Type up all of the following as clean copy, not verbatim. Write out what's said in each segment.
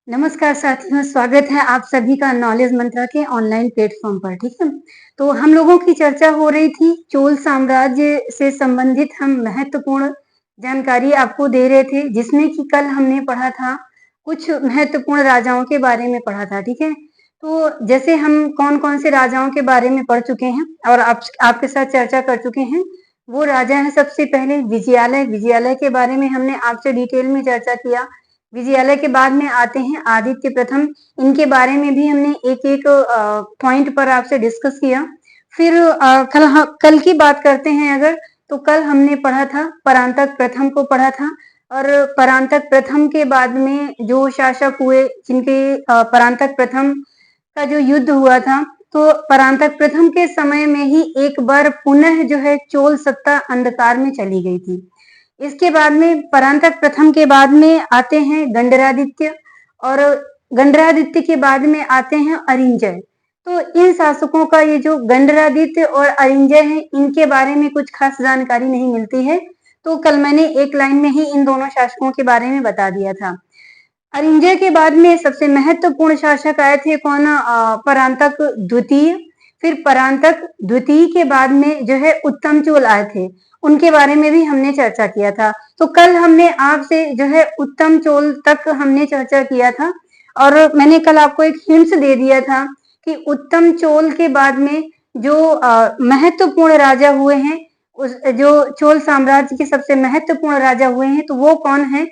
नमस्कार साथियों, स्वागत है आप सभी का नॉलेज मंत्रा के ऑनलाइन प्लेटफॉर्म पर। ठीक है, तो हम लोगों की चर्चा हो रही थी चोल साम्राज्य से संबंधित। हम महत्वपूर्ण जानकारी आपको दे रहे थे, जिसमें कि कल हमने पढ़ा था कुछ महत्वपूर्ण राजाओं के बारे में पढ़ा था। ठीक है, तो जैसे हम कौन कौन से राजाओं के बारे में पढ़ चुके हैं और आपके साथ चर्चा कर चुके हैं, वो राजा है सबसे पहले विजयालय। विजयालय के बारे में हमने आपसे डिटेल में चर्चा किया। विजयालय के बाद में आते हैं आदित्य प्रथम। इनके बारे में भी हमने एक एक पॉइंट पर आपसे डिस्कस किया। फिर कल की बात करते हैं अगर, तो कल हमने पढ़ा था परांतक प्रथम को पढ़ा था। और परांतक प्रथम के बाद में जो शासक हुए, जिनके परांतक प्रथम का जो युद्ध हुआ था, तो परांतक प्रथम के समय में ही एक बार पुनः जो है चोल सत्ता अंधकार में चली गई थी। इसके बाद में परांतक प्रथम के बाद में आते हैं गंडरादित्य, और गंडरादित्य के बाद में आते हैं अरिंजय। तो इन शासकों का, ये जो गंडरादित्य और अरिंजय हैं, इनके बारे में कुछ खास जानकारी नहीं मिलती है। तो कल मैंने एक लाइन में ही इन दोनों शासकों के बारे में बता दिया था। अरिंजय के बाद में सबसे महत्वपूर्ण शासक आए थे कौन? परांतक द्वितीय। फिर परांतक द्वितीय के बाद में जो है उत्तम चोल आए थे, उनके बारे में भी हमने चर्चा किया था। तो कल हमने आपसे जो है उत्तम चोल तक हमने चर्चा किया था, और मैंने कल आपको एक हिंट्स दे दिया था कि उत्तम चोल के बाद में जो महत्वपूर्ण राजा हुए हैं, उस जो चोल साम्राज्य के सबसे महत्वपूर्ण राजा हुए हैं, तो वो कौन है?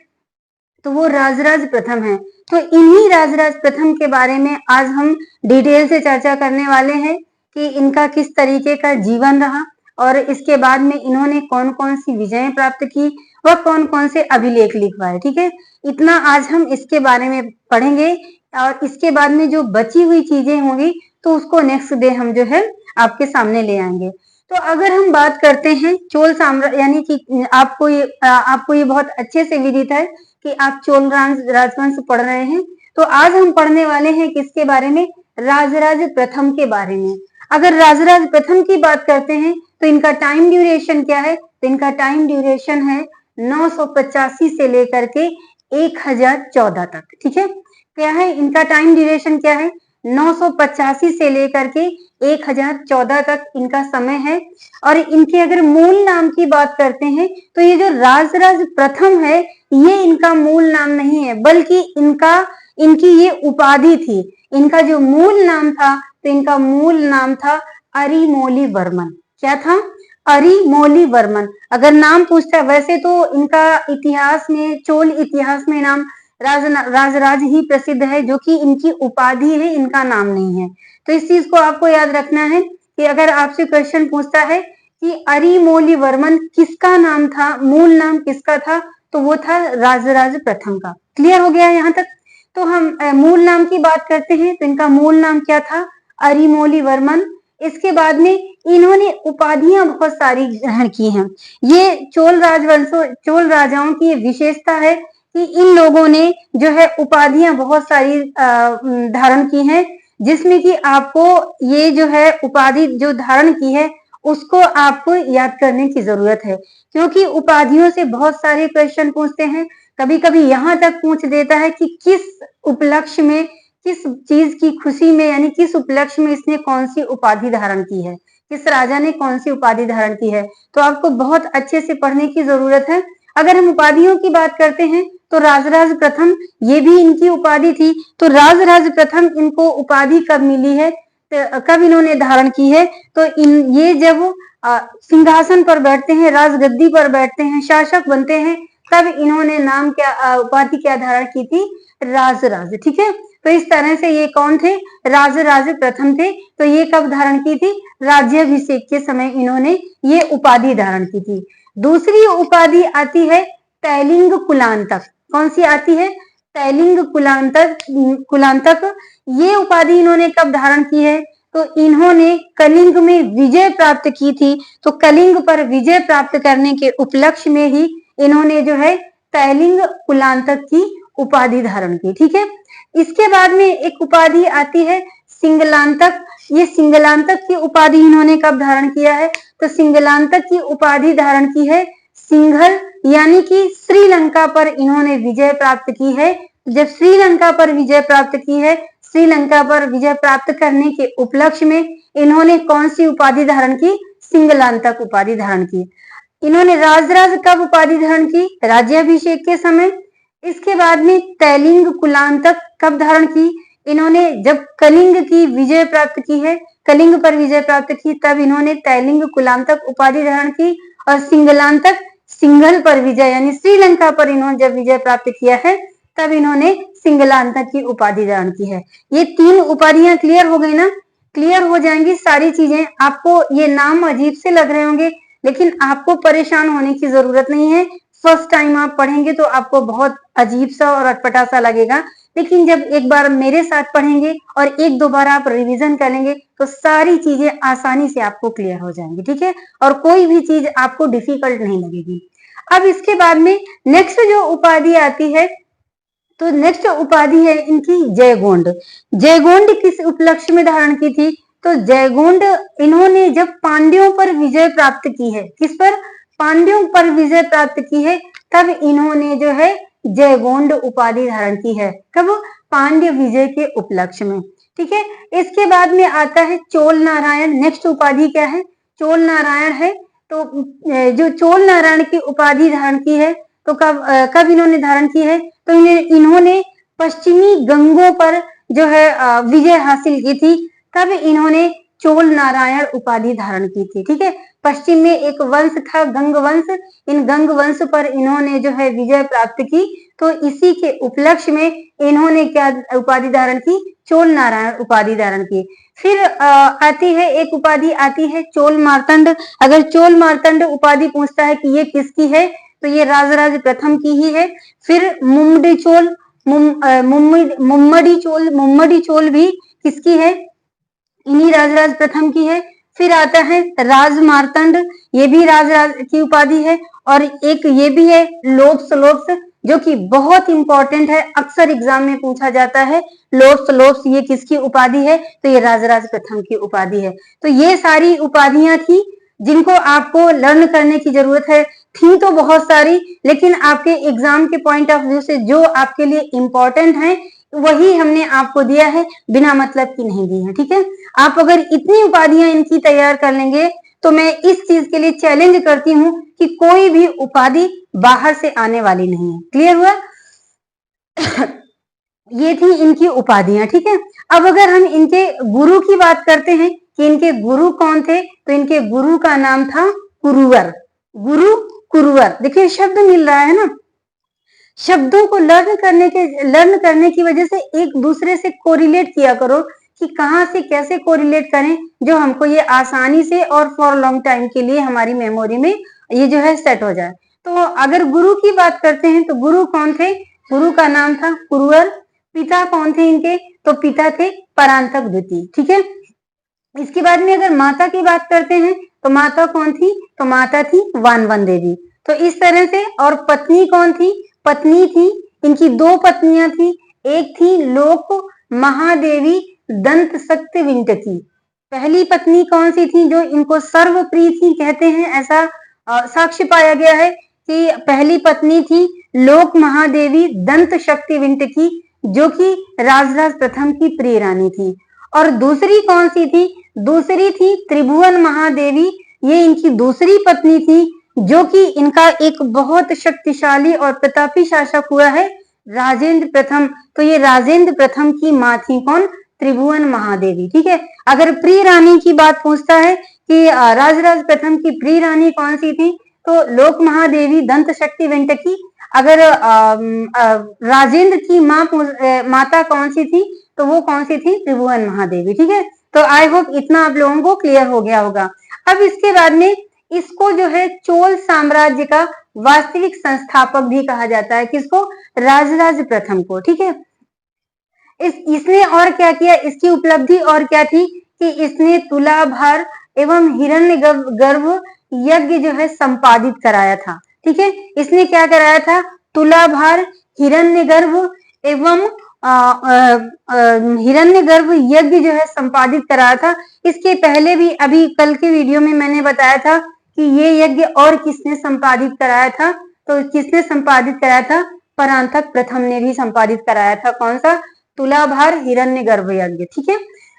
तो वो राजराज प्रथम है। तो इन्हीं राजराज प्रथम के बारे में आज हम डिटेल से चर्चा करने वाले हैं कि इनका किस तरीके का जीवन रहा, और इसके बाद में इन्होंने कौन कौन सी विजय प्राप्त की, व कौन कौन से अभिलेख लिखवाए। ठीक है, इतना आज हम इसके बारे में पढ़ेंगे, और इसके बाद में जो बची हुई चीजें होंगी तो उसको नेक्स्ट डे हम जो है आपके सामने ले आएंगे। तो अगर हम बात करते हैं चोल साम्राज्य, यानी कि आपको ये बहुत अच्छे से विदित है कि आप चोल राजवंश पढ़ रहे हैं। तो आज हम पढ़ने वाले हैं किसके बारे में? राजराज प्रथम के बारे में। अगर राजराज प्रथम की बात करते हैं तो इनका टाइम ड्यूरेशन क्या है? तो इनका टाइम ड्यूरेशन है 985 से लेकर के 1014 तक। ठीक है, क्या है इनका टाइम ड्यूरेशन? क्या है? 985 से लेकर के 1014 तक इनका समय है। और इनके अगर मूल नाम की बात करते हैं तो ये जो राजराज प्रथम है, ये इनका मूल नाम नहीं है, बल्कि इनकी ये उपाधि थी। इनका जो मूल नाम था, तो इनका मूल नाम था अरिमोली वर्मन। क्या था? अरिमोली वर्मन। अगर नाम पूछता, वैसे तो इनका इतिहास में, चोल इतिहास में नाम राजराज ही प्रसिद्ध है, जो कि इनकी उपाधि है, इनका नाम नहीं है। तो इस चीज को आपको याद रखना है कि अगर आपसे क्वेश्चन पूछता है कि अरिमोली वर्मन किसका नाम था, मूल नाम किसका था, तो वो था राजराज प्रथम का। क्लियर हो गया यहाँ तक? तो हम मूल नाम की बात करते हैं, तो इनका मूल नाम क्या था? अरिमोली वर्मन। इसके बाद में इन्होंने उपाधियां बहुत सारी ग्रहण की हैं। ये चोल राजाओं की विशेषता है कि इन लोगों ने जो है उपाधियां बहुत सारी धारण की हैं, जिसमें कि आपको ये जो है उपाधि जो धारण की है, उसको आपको याद करने की जरूरत है, क्योंकि उपाधियों से बहुत सारे क्वेश्चन पूछते हैं। कभी कभी यहाँ तक पूछ देता है कि किस उपलक्ष्य में, किस चीज की खुशी में, यानी किस उपलक्ष्य में इसने कौन सी उपाधि धारण की है, किस राजा ने कौन सी उपाधि धारण की है। तो आपको बहुत अच्छे से पढ़ने की जरूरत है। अगर हम उपाधियों की बात करते हैं तो राजराज प्रथम, ये भी इनकी उपाधि थी। तो राजराज प्रथम, इनको उपाधि कब मिली है, तो कब इन्होंने धारण की है? तो ये जब सिंहासन पर बैठते हैं, राजगद्दी पर बैठते हैं, शासक बनते हैं, तब इन्होंने नाम क्या, उपाधि क्या धारण की थी? राजराज। ठीक है, तो इस तरह से ये कौन थे? राजराज प्रथम थे। तो ये कब धारण की थी? राज्याभिषेक के समय इन्होंने ये उपाधि धारण की थी। दूसरी उपाधि आती है तैलिंग कुलांतक। कौन सी आती है? तैलिंग कुलांतक। ये उपाधि इन्होंने कब धारण की है? तो इन्होंने कलिंग में विजय प्राप्त की थी। तो कलिंग पर विजय प्राप्त करने के उपलक्ष्य में ही इन्होंने जो है तैलिंग कुलांतक की उपाधि धारण की। ठीक है, इसके बाद में एक उपाधि आती है सिंगलांतक। ये सिंगलांतक की उपाधि इन्होंने कब धारण किया है? तो सिंगलांतक की उपाधि धारण की है सिंघल यानी कि श्रीलंका पर इन्होंने विजय प्राप्त की है। जब श्रीलंका पर विजय प्राप्त की है, श्रीलंका पर विजय प्राप्त करने के उपलक्ष्य में इन्होंने कौन सी उपाधि धारण की? सिंगलांतक उपाधि धारण की। इन्होंने राजराज कब उपाधि धारण की? राज्याभिषेक के समय। इसके बाद में तैलिंग कुलांतक कब धारण की? इन्होंने जब कलिंग की विजय प्राप्त की है, कलिंग पर विजय प्राप्त की, तब इन्होंने तैलिंग कुलांतक उपाधि धारण की। और सिंगलांतक, सिंघल पर विजय यानी श्रीलंका पर इन्होंने जब विजय प्राप्त किया है, तब इन्होंने सिंगलांतक की उपाधि धारण की है। ये 3 उपाधियां क्लियर हो गई ना? क्लियर हो जाएंगी सारी चीजें। आपको ये नाम अजीब से लग रहे होंगे, लेकिन आपको परेशान होने की जरूरत नहीं है। फर्स्ट टाइम आप पढ़ेंगे तो आपको बहुत अजीब सा और अटपटा सा लगेगा, लेकिन जब एक बार मेरे साथ पढ़ेंगे और 1-2 बार आप रिवीजन करेंगे तो सारी चीजें आसानी से आपको क्लियर हो जाएंगी, ठीक है? और कोई भी चीज आपको डिफिकल्ट नहीं लगेगी। अब इसके बाद में नेक्स्ट जो उपाधि आती है, तो नेक्स्ट उपाधि है इनकी जयगोंड। जयगोंड किस उपलक्ष्य में धारण की थी? तो जयगोंड इन्होंने जब पांड्यों पर विजय प्राप्त की है, किस पर? पांड्यों पर विजय प्राप्त की है, तब इन्होंने जो है जयगोंड उपाधि धारण की है। कब? पांड्य विजय के उपलक्ष्य में, ठीक है। इसके बाद में आता है चोल नारायण। नेक्स्ट उपाधि क्या है? चोल नारायण है। तो जो चोल नारायण की उपाधि धारण की है, तो कब इन्होंने धारण की है? तो इन्होंने पश्चिमी गंगों पर जो है विजय हासिल की थी, तब इन्होंने चोल नारायण उपाधि धारण की थी, ठीक है। पश्चिम में एक वंश था गंग वंश, इन गंग वंश पर इन्होंने जो है विजय प्राप्त की, तो इसी के उपलक्ष्य में इन्होंने क्या उपाधि धारण की? चोल नारायण उपाधि धारण की। फिर आती है एक उपाधि आती है चोल मार्तंड। अगर चोल मार्तंड उपाधि पूछता है कि ये किसकी है, तो ये राजराज प्रथम की ही है। फिर मुम्मडी चोल, मुम्मडी चोल भी किसकी है? इन्हीं राजराज प्रथम की है। फिर आता है राज मार्तंड, ये भी राजराज की उपाधि है। और एक ये भी है लोप्स, लोप्स जो कि बहुत इंपॉर्टेंट है, अक्सर एग्जाम में पूछा जाता है। लोप्स, लोप्स ये किसकी उपाधि है? तो ये राजराज प्रथम की उपाधि है। तो ये सारी उपाधियां थी जिनको आपको लर्न करने की जरूरत है। थी तो बहुत सारी, लेकिन आपके एग्जाम के पॉइंट ऑफ व्यू से जो आपके लिए इंपॉर्टेंट है वही हमने आपको दिया है, बिना मतलब की नहीं दी है, ठीक है। आप अगर इतनी उपाधियां इनकी तैयार कर लेंगे, तो मैं इस चीज के लिए चैलेंज करती हूँ कि कोई भी उपाधि बाहर से आने वाली नहीं है। क्लियर हुआ? ये थी इनकी उपाधियां, ठीक है। अब अगर हम इनके गुरु की बात करते हैं कि इनके गुरु कौन थे, तो इनके गुरु का नाम था कुरुवर। गुरु कुरुवर, देखिए शब्द मिल रहा है ना। शब्दों को लर्न करने की वजह से एक दूसरे से कोरिलेट किया करो कि कहाँ से कैसे कोरिलेट करें, जो हमको ये आसानी से और फॉर लॉन्ग टाइम के लिए हमारी मेमोरी में ये जो है सेट हो जाए। तो अगर गुरु की बात करते हैं तो गुरु कौन थे? गुरु का नाम था कुरुवर। पिता कौन थे इनके? तो पिता थे परांतक द्वितीय, ठीक है। इसके बाद में अगर माता की बात करते हैं तो माता कौन थी? तो माता थी वानवन देवी। तो इस तरह से, और पत्नी कौन थी? पत्नी थी, इनकी 2 पत्नियां थी। एक थी लोक महादेवी दंत शक्ति विंटकी। पहली पत्नी कौन सी थी जो इनको सर्वप्रिय थी कहते हैं, ऐसा साक्ष्य पाया गया है कि पहली पत्नी थी लोक महादेवी दंत शक्ति विंटकी, जो कि राजराज प्रथम की प्रिय रानी थी। और दूसरी कौन सी थी? दूसरी थी त्रिभुवन महादेवी, ये इनकी दूसरी पत्नी थी, जो कि इनका एक बहुत शक्तिशाली और प्रतापी शासक हुआ है राजेंद्र प्रथम। तो ये राजेंद्र प्रथम की माँ थी कौन? त्रिभुवन महादेवी, ठीक है। अगर प्रिय रानी की बात पूछता है कि राजराज प्रथम की प्रिय रानी कौन सी थी, तो लोक महादेवी दंत शक्ति वेंटकी। अगर राजेंद्र की माता कौन सी थी, तो वो कौन सी थी? त्रिभुवन महादेवी, ठीक है। तो आई होप इतना आप लोगों को क्लियर हो गया होगा। अब इसके बाद में इसको जो है चोल साम्राज्य का वास्तविक संस्थापक भी कहा जाता है। किसको? राजराज प्रथम को, ठीक है। इसने और क्या किया? इसकी उपलब्धि और क्या थी कि इसने तुलाभार एवं हिरण्य गर्भ यज्ञ जो है संपादित कराया था, ठीक है। इसने क्या कराया था? तुलाभार, हिरण्यगर्भ एवं हिरण्यगर्भ यज्ञ जो है संपादित कराया था। इसके पहले भी अभी कल के वीडियो में मैंने बताया था कि ये यज्ञ और किसने संपादित कराया था, तो किसने संपादित कराया था, परांतक प्रथम ने भी संपादित कराया था। कौन सा, तुलाभार हिरण्यगर्भ यज्ञ। ठीक है,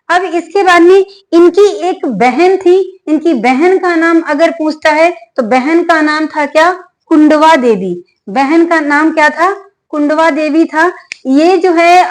अब इसके बाद में इनकी एक बहन थी, इनकी बहन का नाम अगर पूछता है तो बहन का नाम था क्या, कुंडवा देवी। बहन का नाम क्या था, कुंडवा देवी था। ये जो है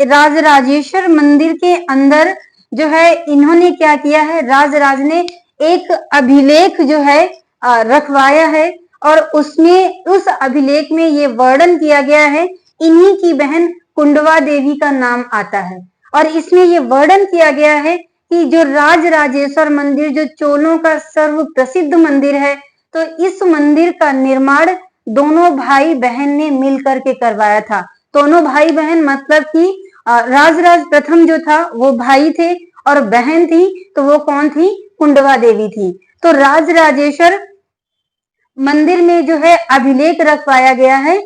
राजराजेश्वर मंदिर के अंदर जो है इन्होंने क्या किया है, राजराज ने एक अभिलेख जो है रखवाया है, और उसमें उस अभिलेख में ये वर्णन किया गया है, इन्हीं की बहन कुंडवा देवी का नाम आता है। और इसमें ये वर्णन किया गया है कि जो राजराजेश्वर मंदिर जो चोलों का सर्व प्रसिद्ध मंदिर है, तो इस मंदिर का निर्माण दोनों भाई बहन ने मिल करके करवाया था। दोनों भाई बहन मतलब कि राजराज प्रथम जो था वो भाई थे, और बहन थी तो वो कौन थी, कुंडवा देवी थी। तो राजराजेश्वर मंदिर में जो है अभिलेख रखवाया गया है,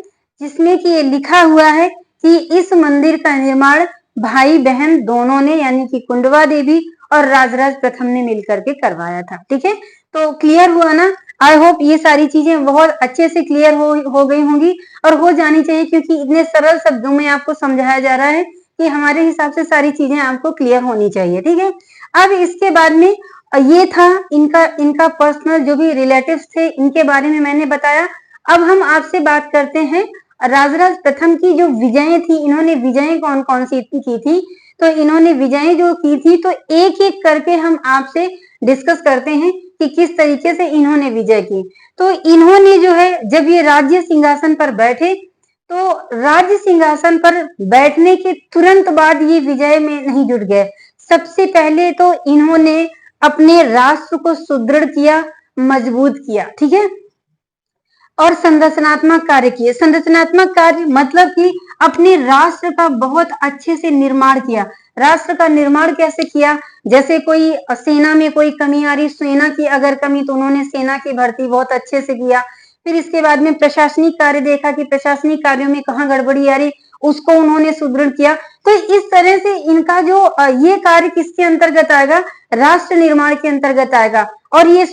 जिसमें कि ये लिखा हुआ है कि इस मंदिर का निर्माण भाई बहन दोनों ने, यानी कि कुंडवा देवी और राजराज प्रथम ने मिलकर के करवाया था। ठीक है, तो क्लियर हुआ ना। आई होप ये सारी चीजें बहुत अच्छे से क्लियर हो गई होंगी और हो जानी चाहिए, क्योंकि इतने सरल शब्दों में आपको समझाया जा रहा है कि हमारे हिसाब से सारी चीजें आपको क्लियर होनी चाहिए। ठीक है, अब इसके बाद में ये था इनका पर्सनल जो भी रिलेटिव्स थे, इनके बारे में मैंने बताया। अब हम आपसे बात करते हैं राजराज प्रथम की जो विजयें थी, इन्होंने विजयें कौन कौन सी की थी। तो इन्होंने विजयें जो की थी, तो एक एक करके हम आपसे डिस्कस करते हैं कि किस तरीके से इन्होंने विजय की। तो इन्होंने जो है जब ये राज्य सिंहासन पर बैठे, तो राज्य सिंहासन पर बैठने के तुरंत बाद ये विजय में नहीं जुट गए। सबसे पहले तो इन्होंने अपने राष्ट्र को सुदृढ़ किया, मजबूत किया। ठीक है, और संरचनात्मक कार्य किए। संरचनात्मक कार्य मतलब कि अपने राष्ट्र का बहुत अच्छे से निर्माण किया। राष्ट्र का निर्माण कैसे किया, जैसे कोई सेना में कोई कमी आ रही, सेना की अगर कमी, तो उन्होंने सेना की भर्ती बहुत अच्छे से किया। फिर इसके बाद में प्रशासनिक कार्य देखा कि प्रशासनिक कार्यों में कहाँ गड़बड़ी आ रही, उसको उन्होंने सुदृढ़ किया। तो इस तरह से इनका जो ये कार्य किसके अंतर्गत आएगा, राष्ट्र निर्माण के अंतर्गत आएगा। और ये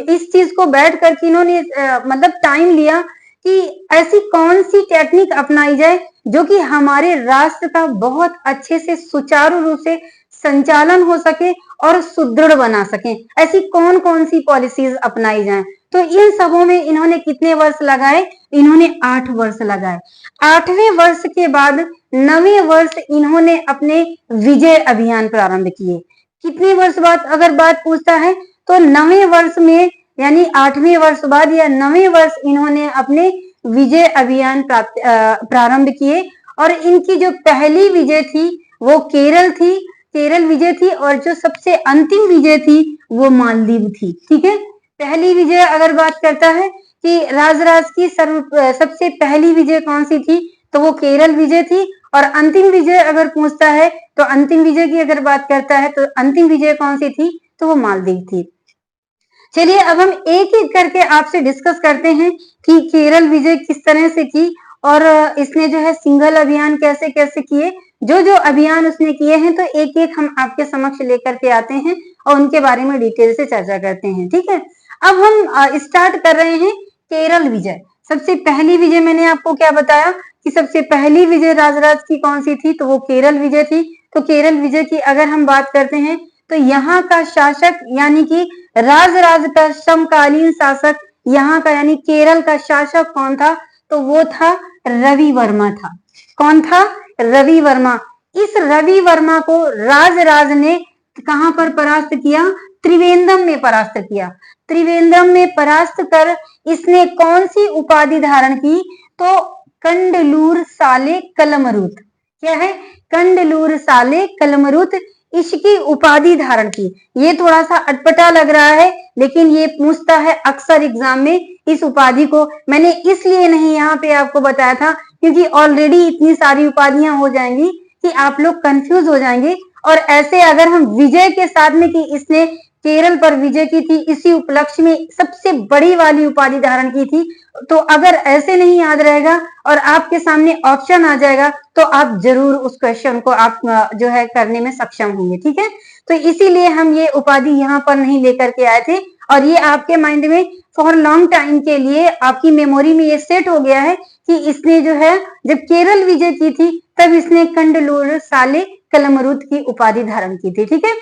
इस चीज को बैठ करके इन्होंने मतलब टाइम लिया कि ऐसी कौन सी टेक्निक अपनाई जाए जो कि हमारे राष्ट्र का बहुत अच्छे से सुचारू रूप से संचालन हो सके और सुदृढ़ बना सके। ऐसी कौन कौन सी पॉलिसीज अपनाई जाए। तो इन सबों में इन्होंने कितने वर्ष लगाए, इन्होंने 8 वर्ष लगाए। 8वें वर्ष के बाद 9वें वर्ष इन्होंने अपने विजय अभियान प्रारंभ किए। कितने वर्ष बाद अगर बात पूछता है, तो 9वें वर्ष में, यानी 8वें वर्ष बाद या 9वें वर्ष इन्होंने अपने विजय अभियान प्रारंभ किए। और इनकी जो पहली विजय थी वो केरल थी, केरल विजय थी, और जो सबसे अंतिम विजय थी वो मालदीव थी। ठीक है, पहली विजय अगर बात करता है कि राजराज की सबसे पहली विजय कौन सी थी, तो वो केरल विजय थी। और अंतिम विजय अगर पूछता है, तो अंतिम विजय की अगर बात करता है, तो अंतिम विजय कौन सी थी, तो वो मालदीव थी। चलिए अब हम एक एक करके आपसे डिस्कस करते हैं कि केरल विजय किस तरह से की, और इसने जो है सिंघल अभियान कैसे कैसे किए। जो जो अभियान उसने किए हैं, तो एक एक हम आपके समक्ष लेकर के आते हैं और उनके बारे में डिटेल से चर्चा करते हैं। ठीक है, अब हम स्टार्ट कर रहे हैं केरल विजय। सबसे पहली विजय मैंने आपको क्या बताया कि सबसे पहली विजय राजराज की कौन सी थी, तो वो केरल विजय थी। तो केरल विजय की अगर हम बात करते हैं, तो यहाँ का शासक यानी कि राजराज का समकालीन शासक यहाँ का यानी केरल का शासक कौन था, तो वो था रवि वर्मा था। कौन था, रवि वर्मा। इस रवि वर्मा को राजराज ने कहां पर परास्त किया, त्रिवेंद्रम में परास्त किया। त्रिवेंद्रम में परास्त कर इसने कौन सी उपाधि धारण की, तो कंडलूर साले कलमरुत। क्या है, कंडलूर साले कलमरुत, इसकी उपाधि धारण की। ये थोड़ा सा अटपटा लग रहा है, लेकिन ये पूछता है अक्सर एग्जाम में। इस उपाधि को मैंने इसलिए नहीं यहाँ पे आपको बताया था, क्योंकि ऑलरेडी इतनी सारी उपाधियां हो जाएंगी कि आप लोग कंफ्यूज हो जाएंगे। और ऐसे अगर हम विजय के साथ में कि इसने केरल पर विजय की थी, इसी उपलक्ष्य में सबसे बड़ी वाली उपाधि धारण की थी, तो अगर ऐसे नहीं याद रहेगा और आपके सामने ऑप्शन आ जाएगा, तो आप जरूर उस क्वेश्चन को आप जो है करने में सक्षम होंगे। ठीक है, तो इसीलिए हम ये उपाधि यहाँ पर नहीं लेकर के आए थे, और ये आपके माइंड में फॉर लॉन्ग टाइम के लिए आपकी मेमोरी में ये सेट हो गया है कि इसने जो है जब केरल विजय की थी तब इसने कंडलूर साले कलमरुद की उपाधि धारण की थी। ठीक है,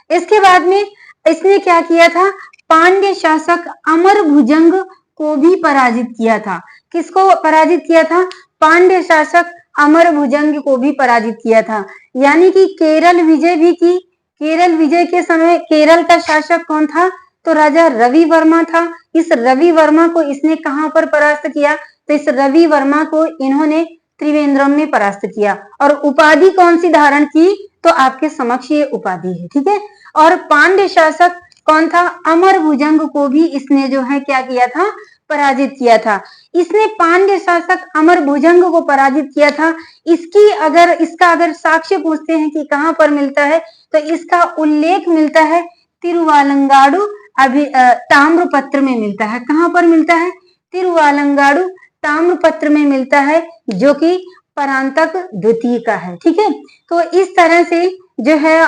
इसके बाद में इसने क्या किया था, पांड्य शासक अमर भुजंग को भी पराजित किया था। किसको पराजित किया था? पांड्य शासक अमर भुजंग को भी पराजित किया था। यानी कि केरल विजय भी की। केरल विजय के समय केरल का शासक कौन था? तो राजा रवि वर्मा था। इस रवि वर्मा को इसने कहां पर परास्त किया? तो इस रवि वर्मा को इन्होंने त्रिवेंद्रम में परास्त किया। और उपाधि कौन सी धारण की? तो आपके समक्ष ये उपाधि है। ठीक है, और पांड्य शासक कौन था? अमर भुजंग को भी इसने जो है क्या किया था? पराजित किया था। इसने पांड्य शासक अमर भुजंग को पराजित किया था। इसका अगर साक्ष्य पूछते हैं कि कहां पर मिलता है, तो इसका उल्लेख मिलता है तिरुवालंगाडु ताम्रपत्र में मिलता है। कहां पर मिलता है? तिरुवालंगाडु ताम्रपत्र में मिलता है, जो कि परांतक द्वितीय का है। ठीक है, तो इस तरह से जो है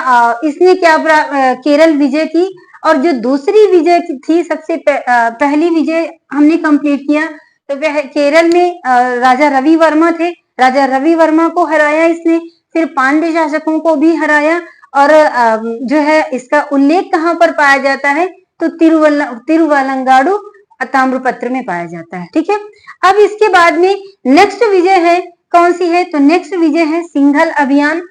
इसने क्या केरल विजय की। और जो दूसरी विजय थी, सबसे पहली विजय हमने कंप्लीट किया, तो वह केरल में राजा रवि वर्मा थे। राजा रवि वर्मा को हराया इसने, फिर पांड्य शासकों को भी हराया। और जो है इसका उल्लेख कहां पर पाया जाता है? तो तिरुवालंगाडु ताम्रपत्र में पाया जाता है। ठीक है, अब इसके बाद में नेक्स्ट विजय है, कौन सी है? तो नेक्स्ट विजय है सिंघल अभियान।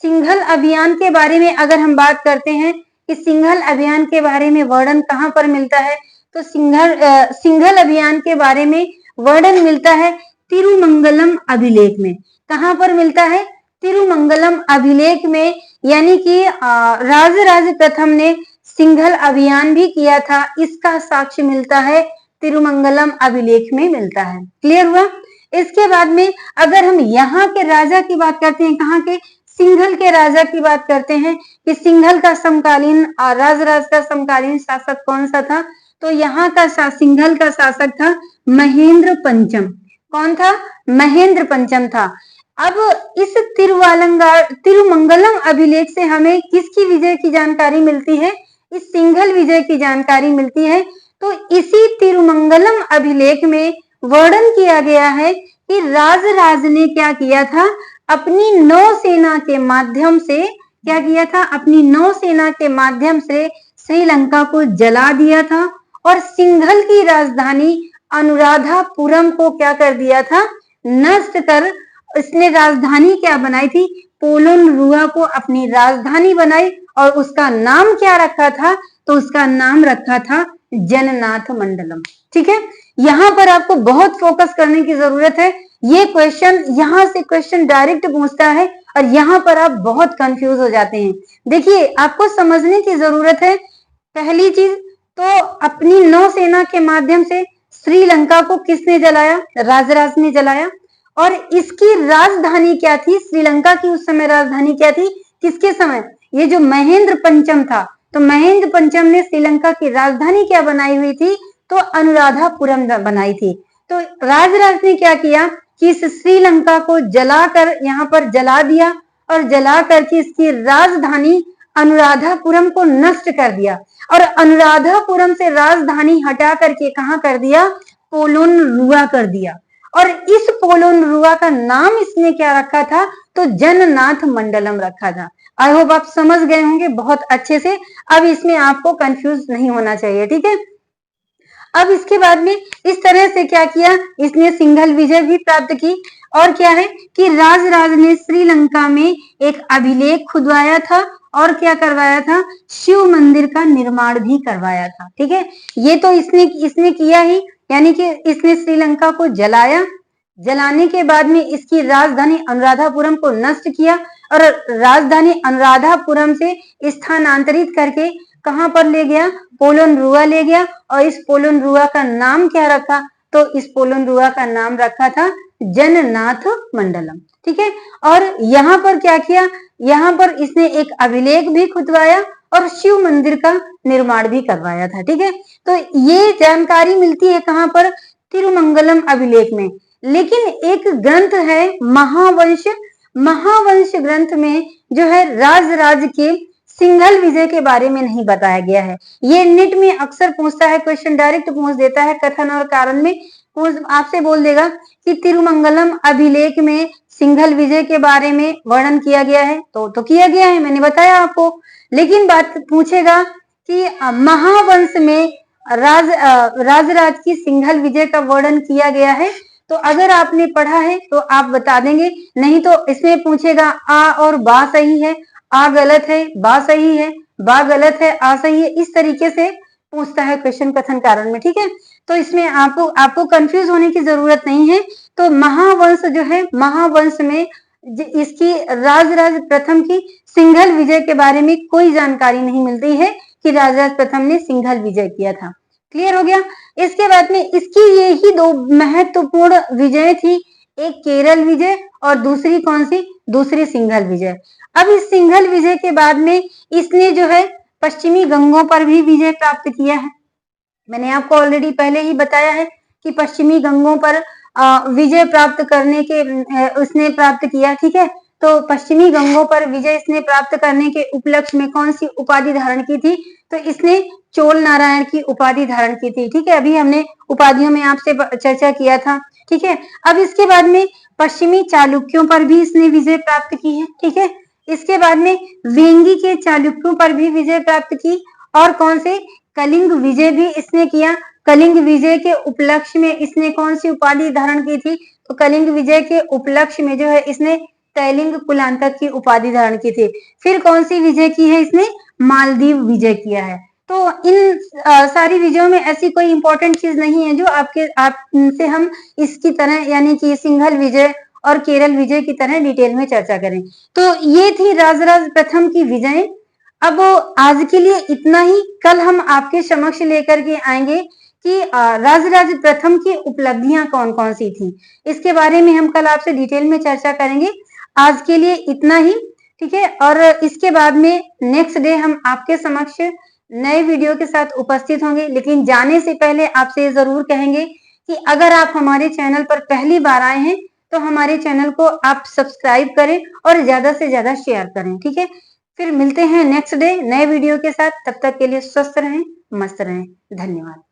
सिंघल अभियान के बारे में अगर हम बात करते हैं कि सिंघल अभियान के बारे में वर्णन कहां पर मिलता है, तो सिंघल अभियान के बारे में वर्णन मिलता है तिरुमंगलम अभिलेख में। कहां पर मिलता है? तिरुमंगलम अभिलेख में। यानी कि राजराज प्रथम ने सिंघल अभियान भी किया था, इसका साक्ष्य मिलता है तिरुमंगलम अभिलेख में मिलता है। क्लियर हुआ? इसके बाद में अगर हम यहाँ के राजा की बात करते हैं, कहाँ के? सिंघल के राजा की बात करते हैं कि सिंघल का समकालीन राजराज का समकालीन शासक कौन सा था? तो यहाँ का सिंघल का शासक था महेंद्र पंचम। कौन था? महेंद्र पंचम था। अब इस तिरुमंगलम अभिलेख से हमें किसकी विजय की जानकारी मिलती है? इस सिंघल विजय की जानकारी मिलती है। तो इसी तिरुमंगलम अभिलेख में वर्णन किया गया है कि राजराज ने क्या किया था? अपनी नौसेना के माध्यम से क्या किया था? अपनी नौसेना के माध्यम से श्रीलंका को जला दिया था और सिंघल की राजधानी अनुराधापुरम को क्या कर दिया था? नष्ट कर इसने राजधानी क्या बनाई थी? पोलोनरुआ को अपनी राजधानी बनाई और उसका नाम क्या रखा था? तो उसका नाम रखा था जननाथ मंडलम। ठीक है, यहाँ पर आपको बहुत फोकस करने की जरूरत है। ये क्वेश्चन यहाँ से क्वेश्चन डायरेक्ट पूछता है और यहाँ पर आप बहुत कंफ्यूज हो जाते हैं। देखिए, आपको समझने की जरूरत है। पहली चीज तो अपनी नौसेना के माध्यम से श्रीलंका को किसने जलाया? राजराज ने जलाया। और इसकी राजधानी क्या थी? श्रीलंका की उस समय राजधानी क्या थी? किसके समय? ये जो महेंद्र पंचम था, तो महेंद्र पंचम ने श्रीलंका की राजधानी क्या बनाई हुई थी? तो अनुराधापुरम बनाई थी। तो राजराज ने क्या किया कि इस श्रीलंका को जलाकर यहाँ पर जला दिया और जला करके इसकी राजधानी अनुराधापुरम को नष्ट कर दिया और अनुराधापुरम से राजधानी हटा करके कहाँ कर दिया? पोलोनरुआ कर दिया। और इस पोलोनरुआ का नाम इसने क्या रखा था? तो जननाथ मंडलम रखा था। आई होप आप समझ गए होंगे बहुत अच्छे से। अब इसमें आपको कंफ्यूज नहीं होना चाहिए। ठीक है, अब इसके बाद में इस तरह से क्या किया? इसने सिंघल विजय भी प्राप्त की। और क्या है कि राजराज ने श्रीलंका में एक अभिलेख खुदवाया था और क्या करवाया था? शिव मंदिर का निर्माण भी करवाया था। ठीक है, ये तो इसने किया ही, यानी कि इसने श्रीलंका को जलाया। जलाने के बाद में इसकी राजधानी अनुराधापुरम को नष्ट किया और राजधानी अनुराधापुरम से स्थानांतरित करके कहां पर ले गया? पोलोनरुआ ले गया। और इस पोलोनरुआ का नाम क्या रखा? तो इस पोलोनरुआ का नाम रखा था जननाथ मंडलम। ठीक है, और यहाँ पर क्या किया? यहाँ पर इसने एक अभिलेख भी खुदवाया और शिव मंदिर का निर्माण भी करवाया था। ठीक है, तो ये जानकारी मिलती है कहां पर? तिरुमंगलम अभिलेख में। लेकिन एक ग्रंथ है महावंश। महावंश ग्रंथ में जो है राजराज के सिंघल विजय के बारे में नहीं बताया गया है। ये नीट में अक्सर पूछता है, क्वेश्चन डायरेक्ट पूछ देता है, कथन और कारण में आपसे बोल देगा कि तिरुमंगलम अभिलेख में सिंघल विजय के बारे में वर्णन किया गया है, तो किया गया है, मैंने बताया आपको। लेकिन बात पूछेगा कि महावंश में राजराज की सिंघल विजय का वर्णन किया गया है, तो अगर आपने पढ़ा है तो आप बता देंगे, नहीं तो इसमें पूछेगा आ और बा सही है, आ गलत है, बा सही है, बा गलत है, आ सही है, इस तरीके से पूछता है क्वेश्चन कथन कारण में, ठीक है। तो इसमें आपको कंफ्यूज होने की जरूरत नहीं है। तो महावंश जो है, महावंश में इसकी राजराज प्रथम की सिंघल विजय के बारे में कोई जानकारी नहीं मिलती है कि राजराज प्रथम ने सिंघल विजय किया था। क्लियर हो गया। इसके बाद में इसकी ये ही दो महत्वपूर्ण विजय थी, एक केरल विजय और दूसरी कौन सी, दूसरी सिंघल विजय। अब इस सिंघल विजय के बाद में इसने जो है पश्चिमी गंगों पर भी विजय प्राप्त किया है। मैंने आपको ऑलरेडी पहले ही बताया है कि पश्चिमी गंगों पर विजय प्राप्त करने के उसने प्राप्त किया, ठीक है। तो पश्चिमी गंगों पर विजय इसने प्राप्त करने के उपलक्ष्य में कौन सी उपाधि धारण की थी, तो इसने चोल नारायण की उपाधि धारण की थी, ठीक है। अभी हमने उपाधियों में आपसे चर्चा किया था, ठीक है। अब इसके बाद में पश्चिमी चालुक्यों पर भी इसने विजय प्राप्त की है, ठीक है। इसके बाद में वेंगी के चालुक्यों पर भी विजय प्राप्त की, और कौन से, कलिंग विजय भी इसने किया। कलिंग विजय के उपलक्ष्य में इसने कौन सी उपाधि धारण की थी, तो कलिंग विजय के उपलक्ष्य में जो है इसने तैलिंग कुलांतक की उपाधि धारण की थी। फिर कौन सी विजय की है इसने, मालदीव विजय किया है। तो इन सारी विजयों में ऐसी कोई इंपॉर्टेंट चीज नहीं है जो आपसे हम इसकी तरह यानी कि सिंघल विजय और केरल विजय की तरह डिटेल में चर्चा करें। तो ये थी राजराज प्रथम की विजय। अब आज के लिए इतना ही। कल हम आपके समक्ष लेकर के आएंगे कि राजराज प्रथम की उपलब्धियां कौन कौन सी थी, इसके बारे में हम कल आपसे डिटेल में चर्चा करेंगे। आज के लिए इतना ही, ठीक है। और इसके बाद में नेक्स्ट डे हम आपके समक्ष नए वीडियो के साथ उपस्थित होंगे। लेकिन जाने से पहले आपसे ये जरूर कहेंगे कि अगर आप हमारे चैनल पर पहली बार आए हैं तो हमारे चैनल को आप सब्सक्राइब करें और ज्यादा से ज्यादा शेयर करें, ठीक है। फिर मिलते हैं नेक्स्ट डे नए वीडियो के साथ। तब तक के लिए स्वस्थ रहें, मस्त रहें। धन्यवाद।